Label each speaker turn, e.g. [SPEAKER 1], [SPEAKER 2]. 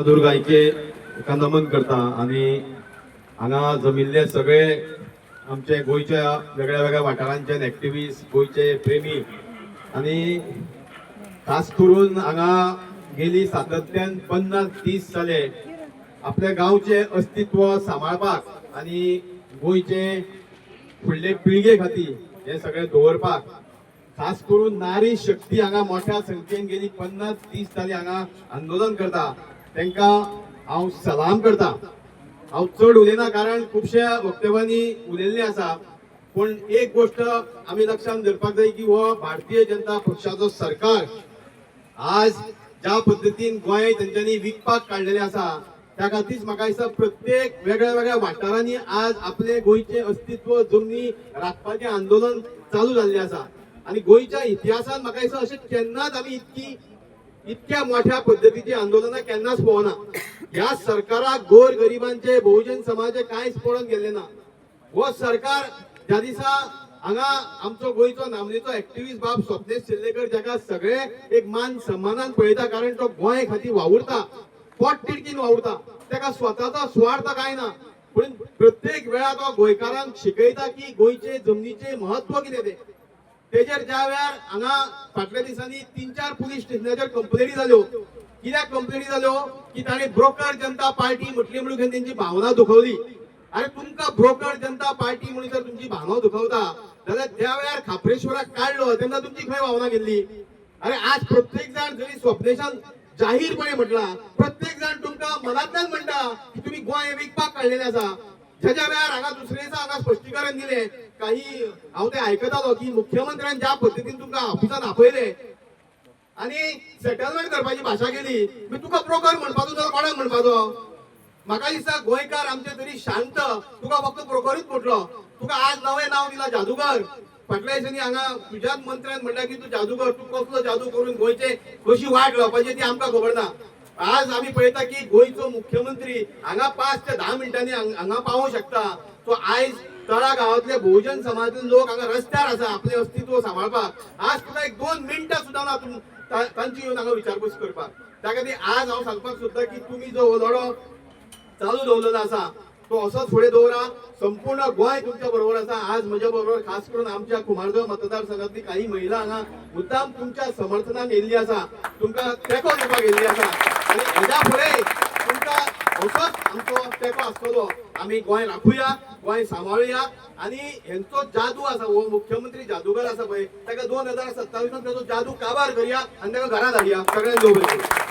[SPEAKER 1] दुर्गाईचे नमन करता आणि हांगा जमिल्ले सगळे आमचे गोयच्या वेगळ्या वेगळ्या वाठारांचे एक्टिविस्ट गोयचे प्रेमी आणि खास करून हांगा गेली सातत्यान 50-30 साले आपल्या गावचे अस्तित्व सांबाळपाक आणि गोयचे फुडले पिळगे खातीर हे सगळे दवरपाक खास करून नारी शक्ती हांगा मोठ्या संख्येन गेली 50-30 साली हांगा आंदोलन करता तांकां हांव सलाम करता। हांव चड उलयना कारण खुबश्या वक्तव्यांनी उलयल्लें आसा, पण एक गोष्ट आमी लक्षांत दवरपाक जाय की हो भारतीय जनता पक्षाचो सरकार आज ज्या पद्दतीन गोंय तेंच्यांनी विकपाक काडलेलें आसा त्या खातीर म्हाका दिसता प्रत्येक वेगळ्या वेगळ्या वाठारांनी आज आपले गोंयचे अस्तित्व जमनी राखपाचें आंदोलन चालू जाल्लें आसा आणि गोंयच्या इतिहासान म्हाका दिसता अशें केन्नाच आमी इतक्या मोठ्या पद्धतीची आंदोलनां केन्नाच पळोवना। ह्या सरकाराक गोर गरिबांचे बहुजन समाजाचे कांयच पडून गेल्ले ना। हो सरकार ज्या दिसा हांगा आमचो गोंयचो नामनेचो एक्टिविस्ट बाब स्वप्नेश सिल्लेकर जाका सगळे एक मान सन्मानान पळयता कारण तो गोंय खातीर वावुरता, पोट तिडकीन वावुरता, ताका स्वताचो स्वार्थ काय ना, पण प्रत्येक वेळा तो गोंयकारांक शिकयता की गोंयचे जमनीचे महत्व कितें तें। तेजेर ज्या वेळार हांगा फाटल्या दिसांनी 3-4 पुलीस स्टेशनाचेर कंप्लेनी जाल्यो। कित्याक कंप्लेनी जाल्यो की ताणें ब्रोकर जनता पार्टी म्हटली म्हणून तेंची भावना दुखवली। अरे तुमकां ब्रोकर जनता पार्टी म्हणून जर तुमची भावना दुखवता जाल्यार त्या वेळार खापरेश्वराक काडलो तेन्ना तुमची खंय भावना गेल्ली? अरे आज प्रत्येक जण जरी स्वप्नेशान जाहीरपणे म्हटला, प्रत्येक जण तुमकां मनांतल्यान म्हणटा की तुम्ही गोंय विकपाक काडलेलें आसा। ज्या वेळार हांगा दुसरे दिसा हांगा स्पश्टीकरण दिले काही हांव ते आयकतालो की मुख्यमंत्र्यान ज्या पद्दतीन तुमकां ऑफिसान आपयले आणि सेटलमेंट करपाची भाशा केली, तुका ब्रोकर म्हणपाचो जाल्यार कोणाक म्हणपाचो? म्हाका दिसता गोंयकार आमचे तरी शांत, तुका फक्त ब्रोकरूच म्हटलो, तुका आज नवें नांव दिला जादूगर। फाटल्या दिसांनी हांगा तुज्याच मंत्र्यान म्हणटा की तूं जादूगर, तूं कसलो जादू करून गोंयचे कशी वाट लावपाची ती आमकां खबर ना। आज आमी पळयता की गोंयचो मुख्यमंत्री हांगा 5 ते 10 मिनटांनी हांगा पावूंक शकता। तो आयज तळा गांवांतले बहुजन समाजातले लोक हांगा रस्त्यार आसा आपले अस्तित्व सांबाळपाक। आज तुका एक 2 मिनटां सुद्दां ना तांची येवन हांगा विचारपूस करपाक। त्या खातीर आज हांव सांगपाक सोदतां की तुमी जो लढो चालू दवरलेलो आसा तो असोच फुडें दवरा। संपूर्ण गोंय तुमच्या बरोबर आसा। आज म्हज्या बरोबर खास करून आमच्या कुमारगांव मतदारसंघातली काही महिला हांगा मुद्दाम तुमच्या समर्थनाक येयल्ली आसा, तुमकां तेंको दिवपाक येयल्ली आसा आणि हेच्या फुडें तुमकां असोच आमचो तेंको आसतलो। आमी गोंय राखुया, गोंय सांबाळुया आणि हेंचो जादू आसा, हो मुख्यमंत्री जादूगर आसा पळय, ताका 2027 ताचो जादू काबार करया आणि ताका घरा धाडया। सगळ्यांक देव बरें करूं।